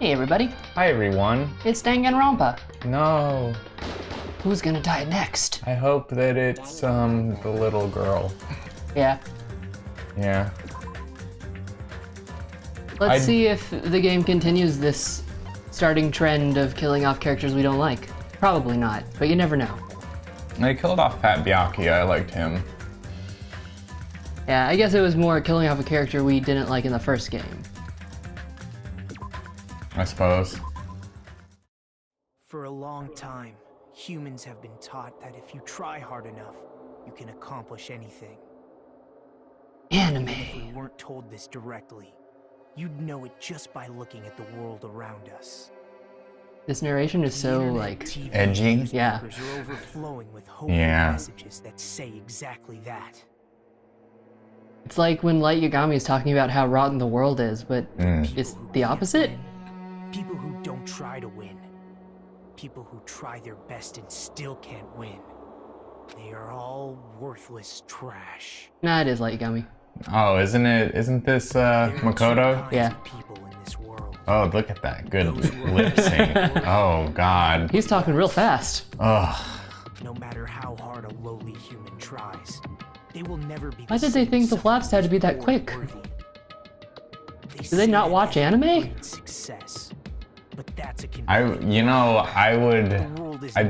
Hey everybody, Hi everyone. it's Danganronpa. No. Who's gonna die next? I hope that it's the little girl. Yeah. Yeah. Let's see if the game continues this starting trend of killing off characters we don't like. Probably not, but you never know. They killed off Pat Byakuya. I liked him. Yeah, I guess it was more killing off a character we didn't like in the first game. I suppose. For a long time, humans have been taught that if you try hard enough, you can accomplish anything. Anime. If we weren't told this directly, you'd know it just by looking at the world around us. This narration is so, Internet, like, TV, edgy. Yeah. newspapers are overflowing with hopeful Yeah. messages that say exactly that. it's like when Light Yagami is talking about how rotten the world is, but it's the opposite? People who don't try to win. People who try their best and still can't win. They are all worthless trash. Nah, it is Light Yagami. Oh, isn't it? Isn't this There are two Makoto? kinds Yeah. of people in this world. Oh, look at that. Good lip sync. Oh, God. He's talking real fast. Ugh. No matter how hard a lowly human tries, they will never be. Why did they think the flaps had to be that quick? Do they not watch anime? Success, but that's a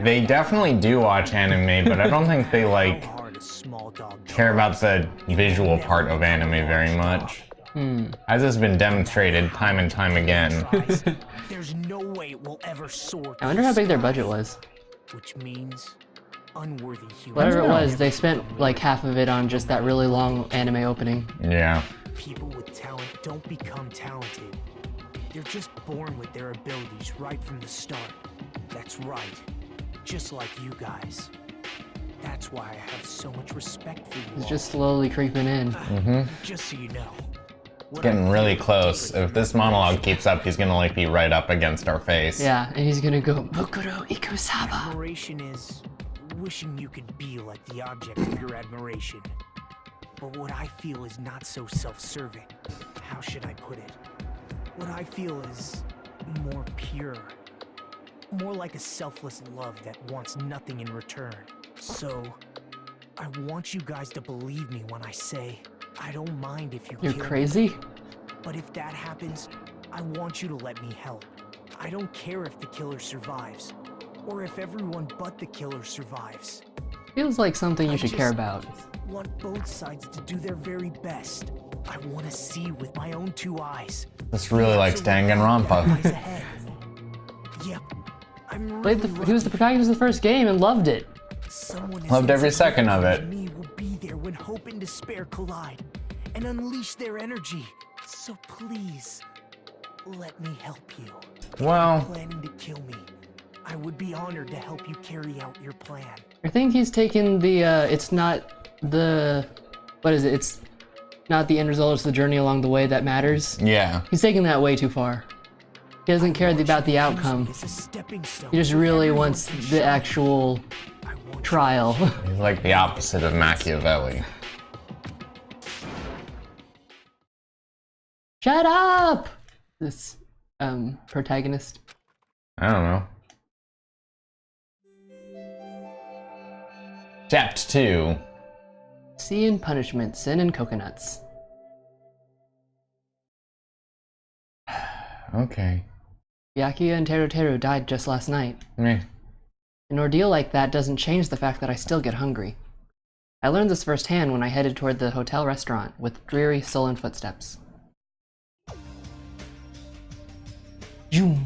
they definitely do watch anime, but I don't think they, like, care about the visual part of anime very much. As has been demonstrated time and time again. There's no way it will ever soar. I wonder how big their budget was. Which means unworthy humans. Whatever it was, they spent like half of it on just that really long anime opening. Yeah. People with talent don't become talented. They're just born with their abilities right from the start. That's right. Just like you guys. That's why I have so much respect for you. It's all. just slowly creeping in. Just so you know. It's getting really close. If this monologue keeps up, he's gonna, like, be right up against our face. Yeah, and he's gonna go, Bokuro Ikusaba. Admiration is wishing you could be like the object of your admiration. But what I feel is not so self-serving. How should I put it? What I feel is more pure. More like a selfless love that wants nothing in return. So, I want you guys to believe me when I say, I don't mind if you You're kill me. crazy? But if that happens, I want you to let me help. I don't care if the killer survives, or if everyone but the killer survives. Feels like something you I should just care about. want both sides to do their very best. I want to see with my own two eyes. This really likes Lies Danganronpa. ahead. Yep. I'm Played really he was the protagonist of the first game and loved it. Someone as Loved every second of insignificant it. as me will be there when hope and despair collide and unleash their energy. So please, let me help you. Well, Planning to kill me, I would be honored to help you carry out your plan. I think he's taken the, it's not the, what is it? It's not the end result, it's the journey along the way that matters. yeah. He's taking that way too far. He doesn't care about the outcome. It's a stepping stone. He just really wants the actual I want trial. He's like the opposite of Machiavelli. Shut up! This, protagonist. I don't know. Chapter 2. Sea and Punishment, Sin and Coconuts. Okay. Byakuya and Teru died just last night. Meh. An ordeal like that doesn't change the fact that I still get hungry. I learned this firsthand when I headed toward the hotel restaurant with dreary, sullen footsteps. Zoom.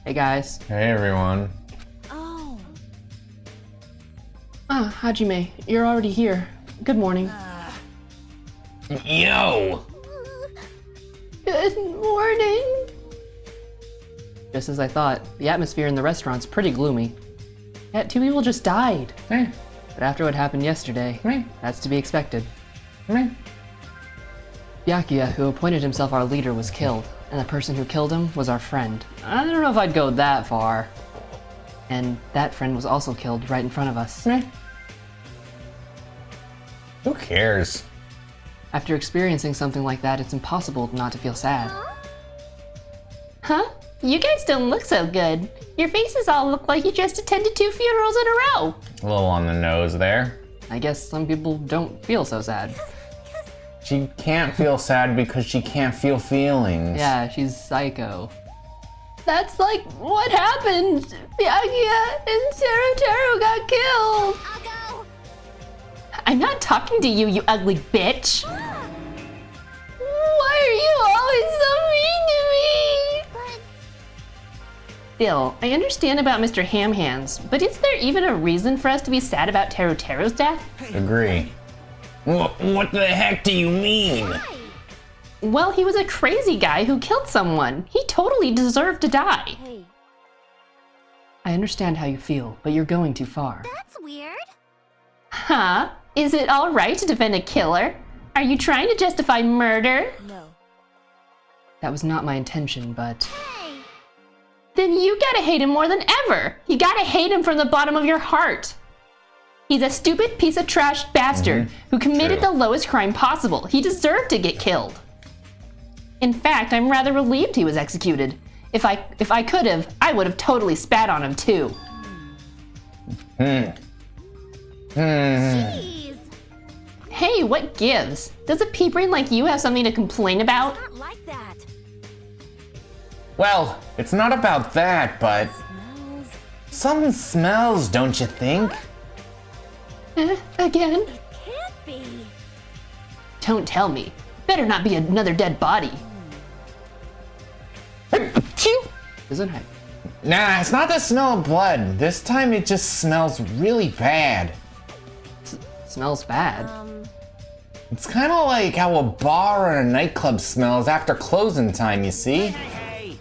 Hey guys. Hey everyone. Oh, Ah, Hajime, you're already here. Good morning. Yo! Good morning. Just as I thought, the atmosphere in the restaurant's pretty gloomy. Yet 2 people just died. Meh. But after what happened yesterday, Meh. that's to be expected. Meh. Byakuya, who appointed himself our leader, was killed, and the person who killed him was our friend. I don't know if I'd go that far. And that friend was also killed right in front of us. Meh. Who cares? After experiencing something like that, it's impossible not to feel sad. Huh? You guys don't look so good. Your faces all look like you just attended 2 funerals in a row. A little on the nose there. I guess some people don't feel so sad. She can't feel sad because she can't feel feelings. Yeah, she's psycho. That's like what happened. Byakuya and Teru got killed. I'll go. I'm not talking to you, you ugly bitch. Why are you always so mean to me? But Still, I understand about Mr. Ham Hands, but is there even a reason for us to be sad about Teru's death? Agree. What the heck do you mean? Well, he was a crazy guy who killed someone. He totally deserved to die. hey, I understand how you feel, but you're going too far. that's weird. Huh? Is it all right to defend a killer? Are you trying to justify murder? No. That was not my intention, but... Hey, Then you gotta hate him more than ever. You gotta hate him from the bottom of your heart. He's a stupid piece of trash bastard who committed True. the lowest crime possible. He deserved to get killed. In fact, I'm rather relieved he was executed. If I could have, I would have totally spat on him too. jeez. Hey, what gives? Does a pea brain like you have something to complain about? Not like that. Well, it's not about that, but Smells. something smells, don't you think? Again? It can't be. Don't tell me. Better not be another dead body. Isn't it? Nah, it's not the smell of blood. This time it just smells really bad. Smells bad. It's kind of like how a bar or a nightclub smells after closing time, you see? Hey,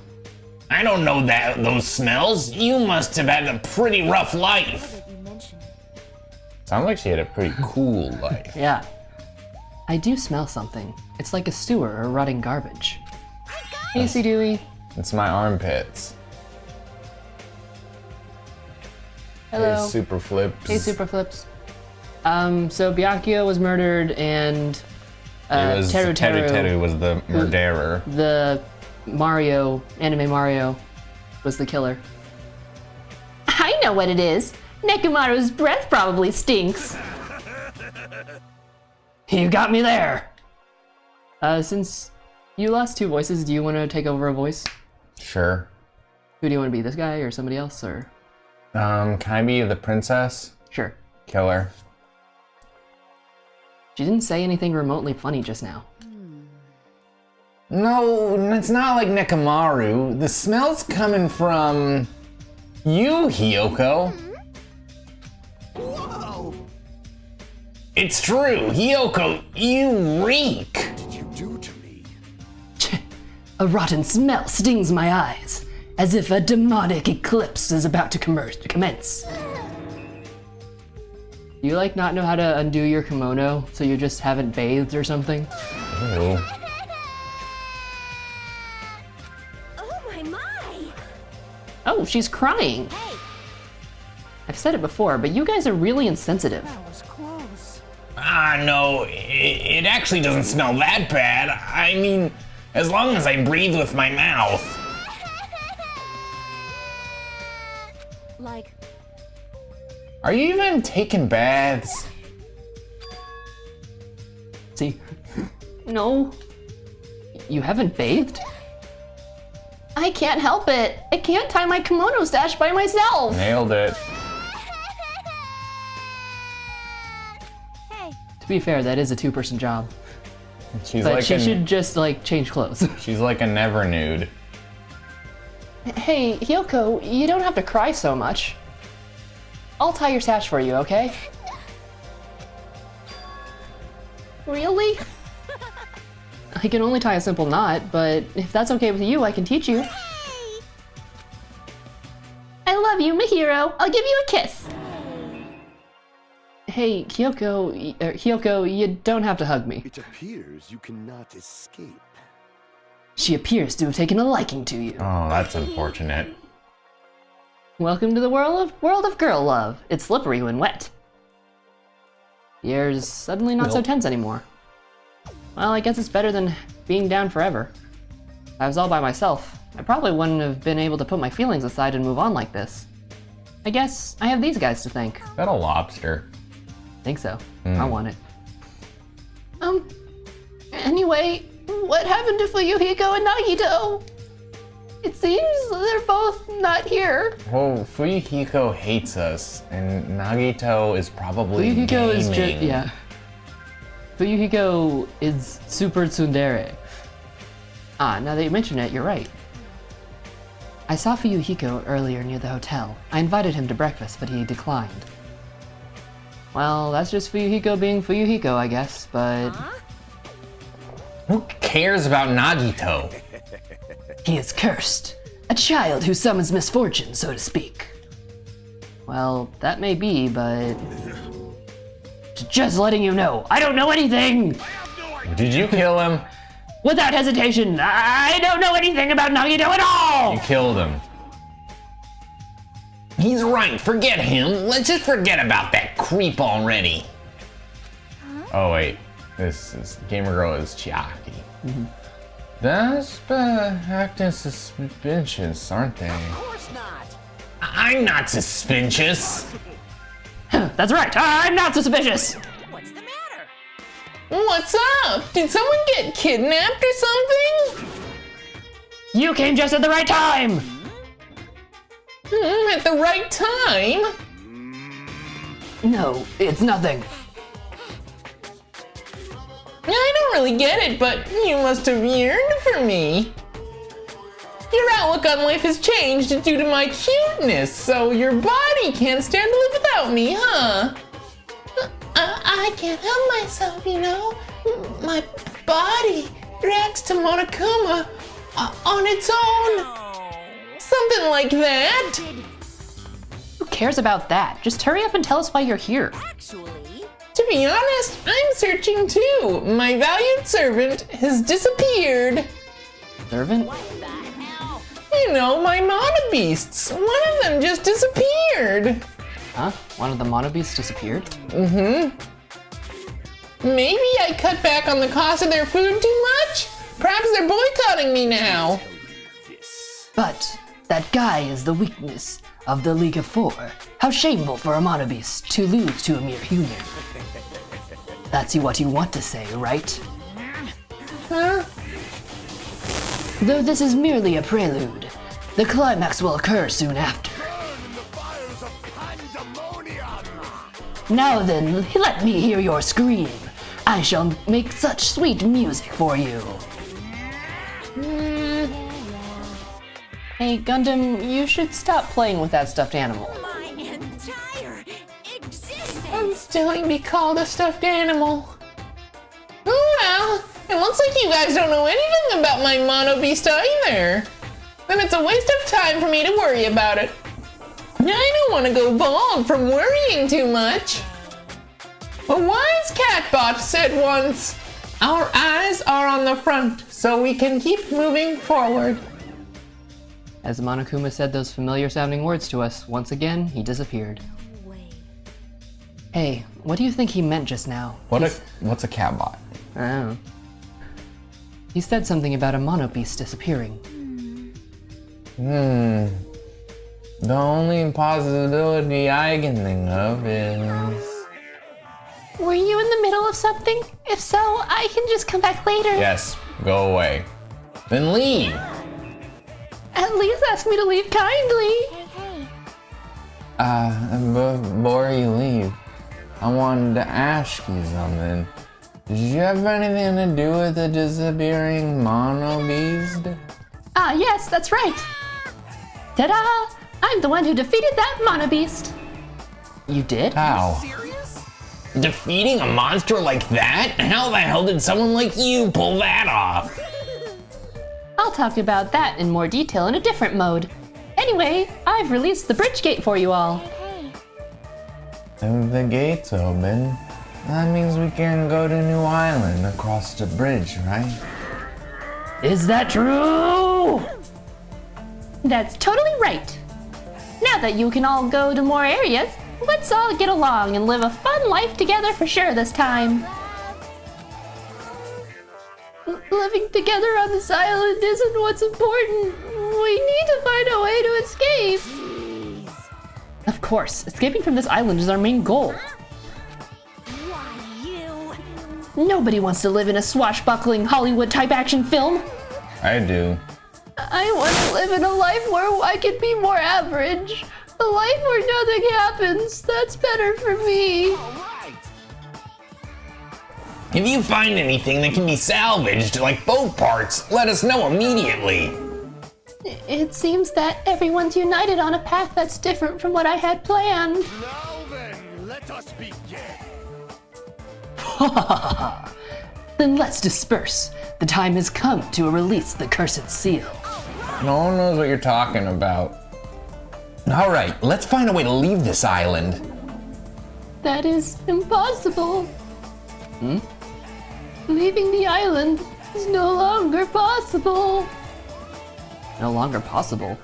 I don't know those smells. You must have had a pretty rough life. That you mentioned. Sounds like she had a pretty cool life. Yeah. I do smell something. It's like a sewer or rotting garbage. Hey, Dewey. It's my armpits. Hello. Hey, Super Flips. Hey, Super Flips. So Byakuya was murdered and It was Teru Teru was the murderer. the anime Mario, was the killer. I know what it is. Nekomaru's breath probably stinks. You got me there. Since you lost 2 voices, do you want to take over a voice? Sure. Who do you want to be, this guy or somebody else, or? Can I be the princess? Sure. Killer. She didn't say anything remotely funny just now. No, it's not like Nekomaru. The smell's coming from you, Hiyoko. whoa! It's true, Hiyoko, you reek. What did you do to me? A rotten smell stings my eyes, as if a demonic eclipse is about to commence. Do you like not know how to undo your kimono, so you just haven't bathed or something? Ew. Oh my! Oh, she's crying. Hey, I've said it before, but you guys are really insensitive. That was close. Ah, no, it actually doesn't smell that bad. I mean, as long as I breathe with my mouth. like, Are you even taking baths? See? No. You haven't bathed? I can't help it. I can't tie my kimono stash by myself. Nailed it. hey, To be fair, that is a 2-person job. She's But like she should just, like, change clothes. she's like a never nude. Hey, Hyoko, you don't have to cry so much. I'll tie your sash for you, okay? Really? I can only tie a simple knot, but if that's okay with you, I can teach you. hey! I love you, my hero. I'll give you a kiss. Hey, Hyoko, you don't have to hug me. It appears you cannot escape. She appears to have taken a liking to you. Oh, that's unfortunate. Welcome to the world of girl love. It's slippery when wet. The air's suddenly not so tense anymore. Well, I guess it's better than being down forever. If I was all by myself, I probably wouldn't have been able to put my feelings aside and move on like this. I guess I have these guys to thank. Is that a lobster? Think so. I want it. Anyway, what happened to Fuyuhiko and Nagito? It seems they're both not here. Well, Fuyuhiko hates us, and Nagito is probably Fuyuhiko is gaming. yeah. Fuyuhiko is super tsundere. Ah, now that you mention it, you're right. I saw Fuyuhiko earlier near the hotel. I invited him to breakfast, but he declined. Well, that's just Fuyuhiko being Fuyuhiko, I guess, but... Who cares about Nagito? He is cursed. A child who summons misfortune, so to speak. Well, that may be, but... Just letting you know, I don't know anything! Did you kill him? Without hesitation, I don't know anything about Nagito at all! You killed him. He's right, forget him. Let's just forget about that creep already. Oh wait, this is Gamer Girl is Chiaki. That's acting suspicious, aren't they? Of course not. I'm not suspicious. That's right, I'm not suspicious! What's the matter? What's up? Did someone get kidnapped or something? You came just at the right time! At the right time? No, it's nothing. I don't really get it, but you must have yearned for me. Your outlook on life has changed due to my cuteness, so your body can't stand to live without me, huh? I can't help myself, you know? My body reacts to Monokuma on its own. Something like that. Who cares about that? Just hurry up and tell us why you're here. Actually, To be honest, I'm searching too. My valued servant has disappeared. Servant? what the hell? You know, my mana beasts. One of them just disappeared. Huh? One of the monobeasts disappeared? Maybe I cut back on the cost of their food too much? Perhaps they're boycotting me now. But that guy is the weakness of the League of Four. How shameful for a monobeast to lose to a mere human. That's what you want to say, right? Huh? Though this is merely a prelude, the climax will occur soon after. Now then, let me hear your scream. I shall make such sweet music for you. Hey, Gundam, you should stop playing with that stuffed animal. My entire existence. I'm still gonna be called a stuffed animal. Oh well, it looks like you guys don't know anything about my mono beast either. Then it's a waste of time for me to worry about it. I don't want to go bald from worrying too much. A wise catbot said once, "Our eyes are on the front, so we can keep moving forward." As Monokuma said those familiar sounding words to us, once again, he disappeared. Wait. Hey, what do you think he meant just now? What's a catbot? Oh. He said something about a monobeast disappearing. The only possibility I can think of is... Were you in the middle of something? If so, I can just come back later. Yes, go away. Then leave. At least ask me to leave kindly. Before you leave, I wanted to ask you something. Did you have anything to do with the disappearing mono beast? Ah, yes, that's right. Ta-da! I'm the one who defeated that monobeast. You did? How? Defeating a monster like that? How the hell did someone like you pull that off? I'll talk about that in more detail in a different mode. Anyway, I've released the bridge gate for you all. If the gate's open, that means we can go to New Island across the bridge, right? Is that true? That's totally right. Now that you can all go to more areas, let's all get along and live a fun life together for sure this time. Living together on this island isn't what's important. We need to find a way to escape. Of course, escaping from this island is our main goal. Why you? Nobody wants to live in a swashbuckling Hollywood-type action film. I do. I want to live in a life where I can be more average. A life where nothing happens. That's better for me. If you find anything that can be salvaged, like boat parts, let us know immediately. It seems that everyone's united on a path that's different from what I had planned. Now then, let us begin. Then let's disperse. The time has come to release the cursed seal. No one knows what you're talking about. All right, let's find a way to leave this island. That is impossible. Leaving the island is no longer possible. No longer possible?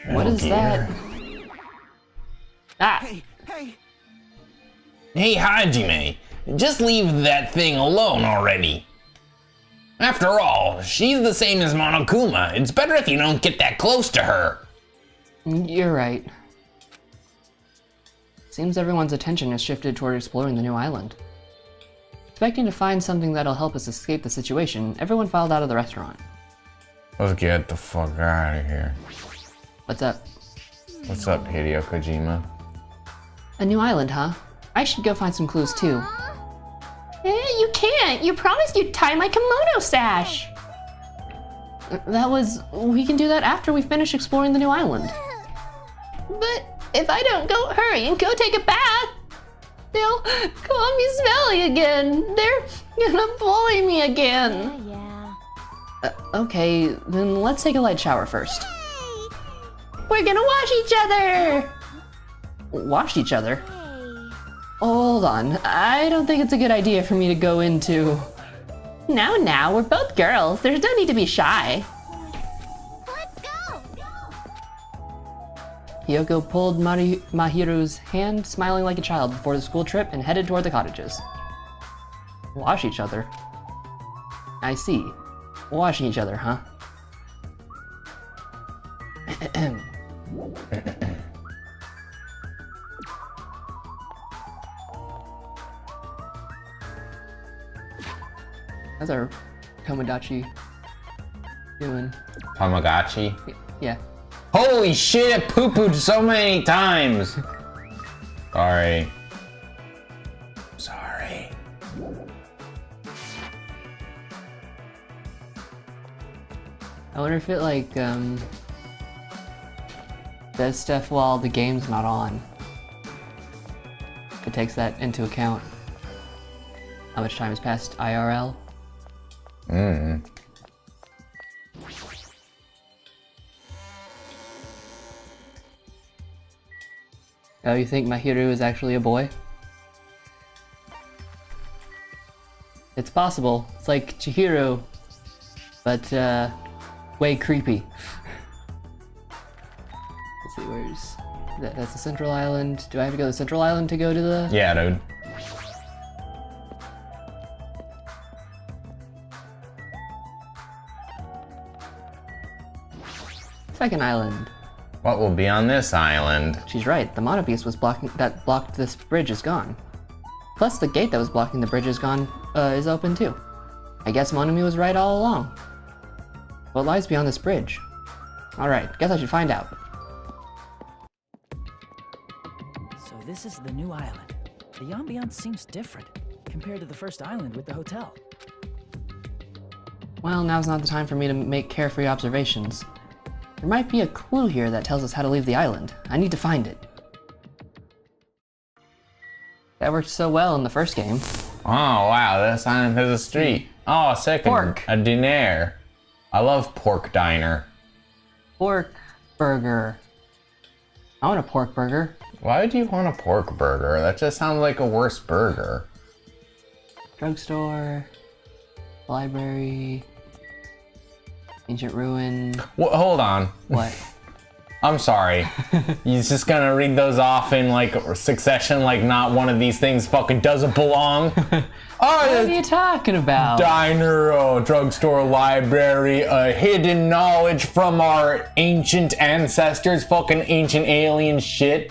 What is that? Ah! Hey, Hey, Hajime, just leave that thing alone already. After all, she's the same as Monokuma. It's better if you don't get that close to her. You're right. Seems everyone's attention has shifted toward exploring the new island. Expecting to find something that'll help us escape the situation, everyone filed out of the restaurant. Let's get the fuck out of here. What's up? What's up, Hideo Kojima? A new island, huh? I should go find some clues too. You can't! You promised you'd tie my kimono sash! We can do that after we finish exploring the new island. But if I don't go hurry and go take a bath, they'll call me smelly again. They're gonna bully me again. Yeah. Okay, then let's take a light shower first. We're gonna wash each other! Wash each other? Hold on, I don't think it's a good idea for me to go into... Now, we're both girls. There's no need to be shy. Let's go. Hiyoko pulled Mahiru's hand, smiling like a child before the school trip, and headed toward the cottages. Wash each other? I see. Washing each other, huh? How's our Tomodachi doing? Tamagotchi? Yeah. Holy shit, poo-pooed so many times! Sorry. Sorry. I wonder if it does stuff while the game's not on. If it takes that into account. How much time has passed IRL? Oh, you think Mahiru is actually a boy? It's possible. It's like Chihiro, but way creepy. Let's see, where's... That's the central island. Do I have to go to the central island to go to the... Yeah, dude. Second island. What will be on this island? She's right. The monopiece that blocked this bridge is gone. Plus, the gate that was blocking the bridge is open too. I guess Monami was right all along. What lies beyond this bridge? Alright, guess I should find out. So this is the new island. The ambiance seems different compared to the first island with the hotel. Well, now's not the time for me to make carefree observations. There might be a clue here that tells us how to leave the island. I need to find it. That worked so well in the first game. Oh, wow, this island has a street. Oh, second. Pork. A diner. I love pork diner. Pork burger. I want a pork burger. Why would you want a pork burger? That just sounds like a worse burger. Drugstore. Library. Ancient ruin. Hold on. What? I'm sorry. You're just gonna read those off in like succession, like not one of these things fucking doesn't belong. What are you talking about? Diner, drugstore, library, hidden knowledge from our ancient ancestors, fucking ancient alien shit.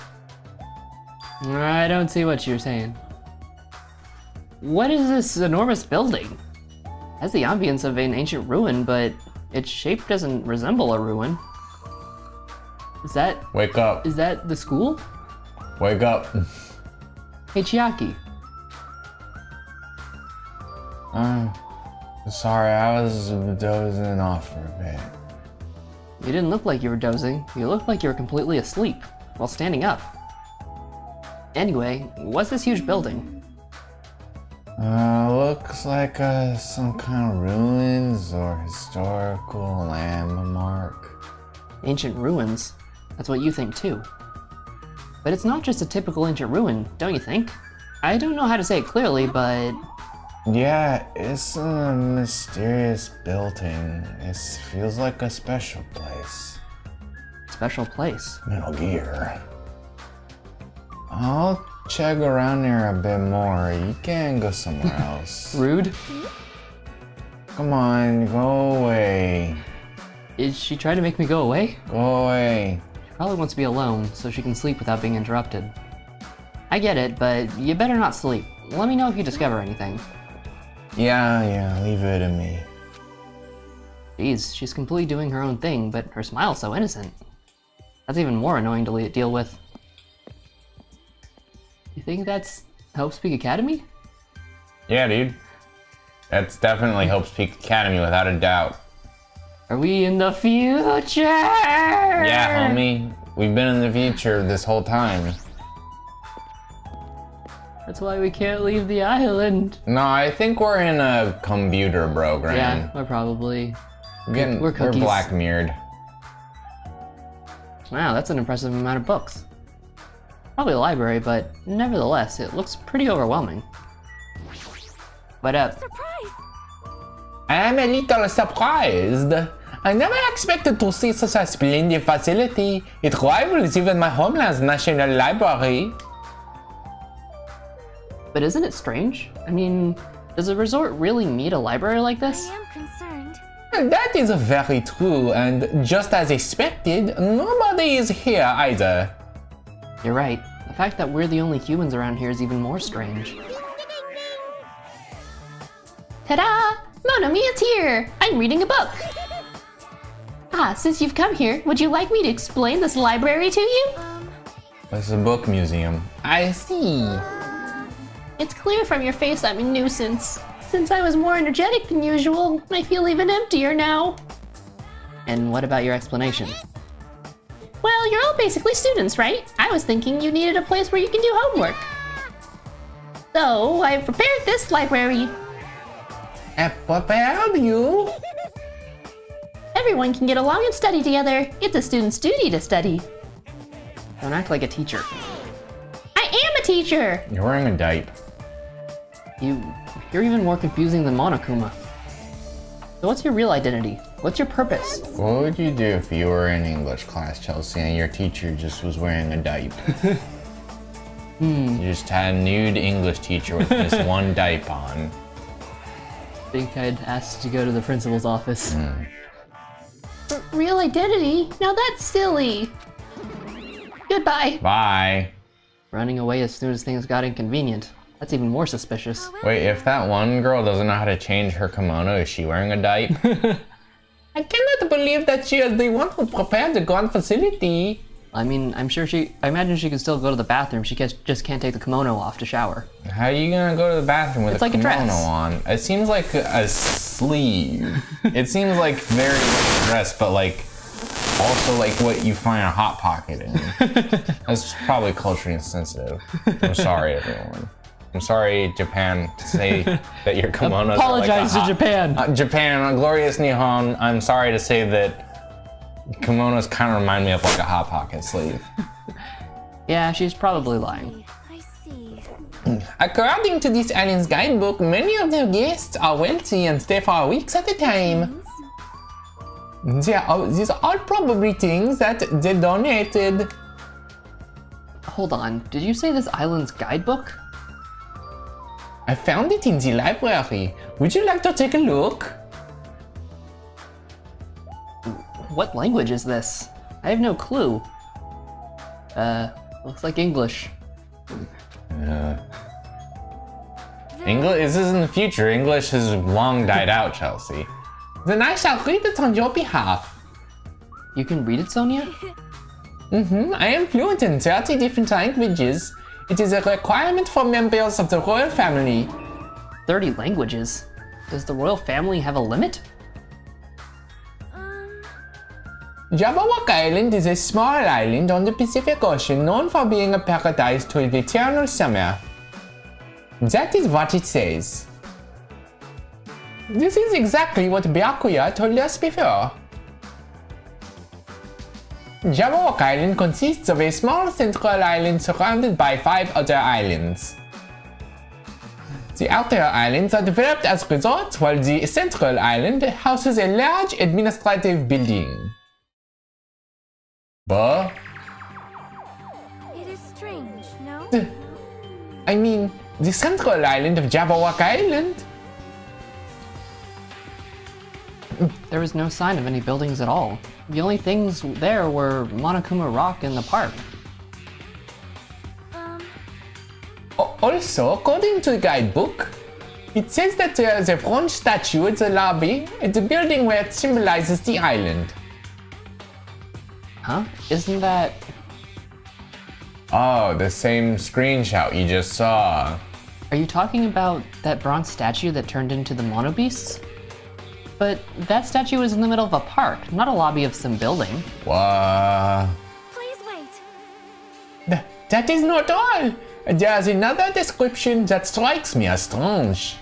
I don't see what you're saying. What is this enormous building? It has the ambience of an ancient ruin, but its shape doesn't resemble a ruin. Wake up. Is that the school? Wake up. Hey, Chiaki. Sorry, I was dozing off for a bit. You didn't look like you were dozing. You looked like you were completely asleep while standing up. Anyway, what's this huge building? Looks like some kind of ruins or historical landmark. Ancient ruins. That's what you think too. But it's not just a typical ancient ruin, don't you think? I don't know how to say it clearly, but... Yeah, it's a mysterious building. It feels like a special place. Special place. Metal Gear. I'll check around there a bit more. You can go somewhere else. Rude. Come on, go away. Is she trying to make me go away? Go away. She probably wants to be alone so she can sleep without being interrupted. I get it, but you better not sleep. Let me know if you discover anything. Yeah, leave it to me. Jeez, she's completely doing her own thing, but her smile's so innocent. That's even more annoying to deal with. You think that's Hope Speak Academy? Yeah, dude. That's definitely Hope Speak Academy, without a doubt. Are we in the future? Yeah, homie. We've been in the future this whole time. That's why we can't leave the island. No, I think we're in a computer program. Yeah, we're probably... We're cookies. Black Mirrored. Wow, that's an impressive amount of books. Probably a library, but nevertheless, it looks pretty overwhelming. What up? Surprise! I am a little surprised. I never expected to see such a splendid facility. It rivals even my homeland's national library. But isn't it strange? I mean, does a resort really need a library like this? I am concerned. That is very true, and just as expected, nobody is here either. You're right. The fact that we're the only humans around here is even more strange. Ta-da! Monomiya's here! I'm reading a book! Ah, since you've come here, would you like me to explain this library to you? It's a book museum. I see. It's clear from your face I'm a nuisance. Since I was more energetic than usual, I feel even emptier now. And what about your explanation? Well, you're all basically students, right? I was thinking you needed a place where you can do homework. So, I prepared this library. I prepared you. Everyone can get along and study together. It's a student's duty to study. Don't act like a teacher. I am a teacher! You're wearing a diaper. You're even more confusing than Monokuma. So what's your real identity? What's your purpose? What would you do if you were in English class, Chelsea, and your teacher just was wearing a diaper? You just had a nude English teacher with just one diaper on. I think I'd ask to go to the principal's office. Real identity? Now that's silly. Goodbye. Bye. Running away as soon as things got inconvenient. That's even more suspicious. Wait, if that one girl doesn't know how to change her kimono, is she wearing a diaper? I cannot believe that she is the one who prepared the god facility. I mean, I imagine she could still go to the bathroom. She just can't take the kimono off to shower. How are you gonna go to the bathroom with It's a like a kimono dress. on? It seems like a sleeve. It seems like very like a dress, but like also like what you find a hot pocket in. That's probably culturally insensitive. I'm sorry, everyone. I'm sorry, Japan, to say that your kimonos Apologize are like to Japan. Japan, glorious Nihon. I'm sorry to say that kimonos kind of remind me of like a hot pocket sleeve. Yeah, she's probably lying. I see. According to this island's guidebook, many of their guests are wealthy and stay for weeks at a time. These are probably things that they donated. Hold on, did you say this island's guidebook? I found it in the library. Would you like to take a look? What language is this? I have no clue. Looks like English. English. This is in the future. English has long died out, Chelsea. Then I shall read it on your behalf. You can read it, Sonia? I am fluent in 30 different languages. It is a requirement for members of the royal family. 30 languages? Does the royal family have a limit? Jabberwock Island is a small island on the Pacific Ocean known for being a paradise to the eternal summer. That is what it says. This is exactly what Byakuya told us before. Jabberwock Island consists of a small central island surrounded by 5 other islands. The outer islands are developed as resorts, while the central island houses a large administrative building. But It is strange, no? I mean, the central island of Jabberwock Island. There was no sign of any buildings at all. The only things there were Monokuma Rock and the park. Also, according to the guidebook, it says that there is a bronze statue at the lobby at the building where it symbolizes the island. Huh? Isn't that... Oh, the same screenshot you just saw. Are you talking about that bronze statue that turned into the Mono Beasts? But that statue is in the middle of a park, not a lobby of some building. What? Please wait. That is not all. There's another description that strikes me as strange.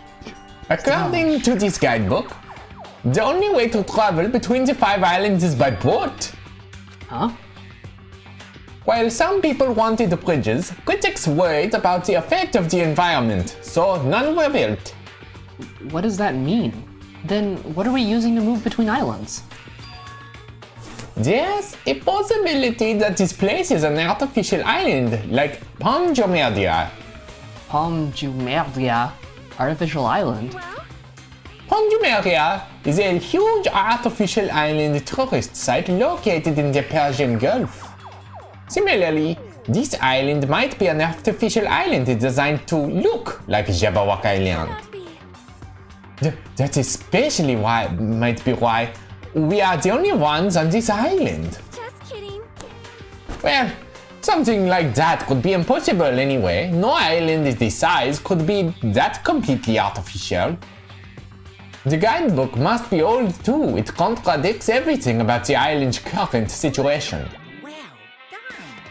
According to this guidebook, the only way to travel between the 5 islands is by boat. Huh? While some people wanted bridges, critics worried about the effect of the environment, so none were built. What does that mean? Then what are we using to move between islands? There's a possibility that this place is an artificial island, like Palm Jumeirah. Palm Jumeirah Artificial Island? Well, Palm Jumeirah is a huge artificial island tourist site located in the Persian Gulf. Similarly, this island might be an artificial island designed to look like Jabberwock Island. not be. That's especially might be why we are the only ones on this island. Just kidding. Well, something like that could be impossible anyway. No island this size could be that completely artificial. The guidebook must be old too. It contradicts everything about the island's current situation. Well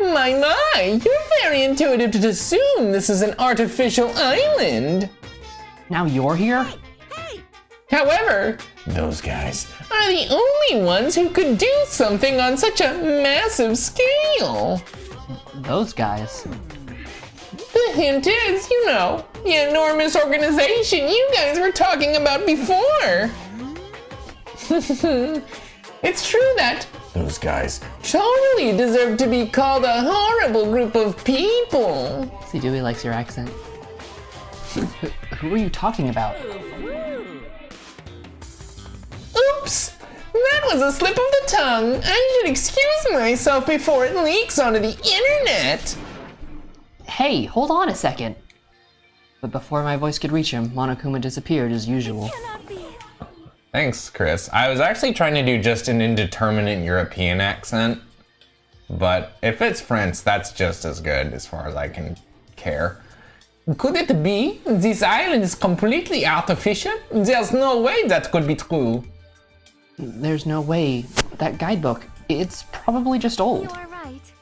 done. My, you're very intuitive to assume this is an artificial island. Now you're here? However, those guys are the only ones who could do something on such a massive scale. Those guys. The hint is, you know, the enormous organization you guys were talking about before. It's true that those guys totally deserve to be called a horrible group of people. See, Dewey likes your accent. Who are you talking about? Oops! That was a slip of the tongue. I should excuse myself before it leaks onto the internet. Hey, hold on a second. But before my voice could reach him, Monokuma disappeared as usual. Cannot be. Thanks, Chris. I was actually trying to do just an indeterminate European accent, but if it's French, that's just as good as far as I can care. Could it be this island is completely artificial? There's no way that could be true. There's no way. That guidebook, it's probably just old. You are right.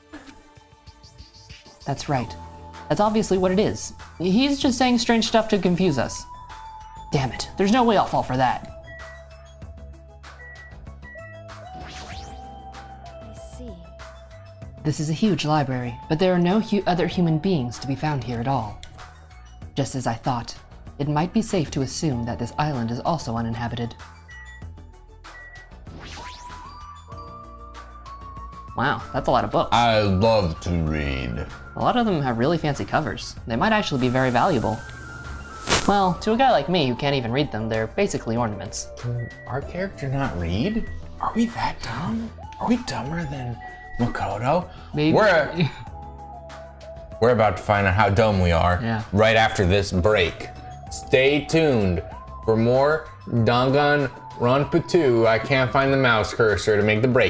That's right. That's obviously what it is. He's just saying strange stuff to confuse us. Damn it, there's no way I'll fall for that. I see. This is a huge library, but there are no other human beings to be found here at all. Just as I thought, it might be safe to assume that this island is also uninhabited. Wow, that's a lot of books. I love to read. A lot of them have really fancy covers. They might actually be very valuable. Well, to a guy like me who can't even read them, they're basically ornaments. Can our character not read? Are we that dumb? Are we dumber than Makoto? Maybe. We're about to find out how dumb we are right after this break. Stay tuned for more Danganronpa 2. I can't find the mouse cursor to make the break.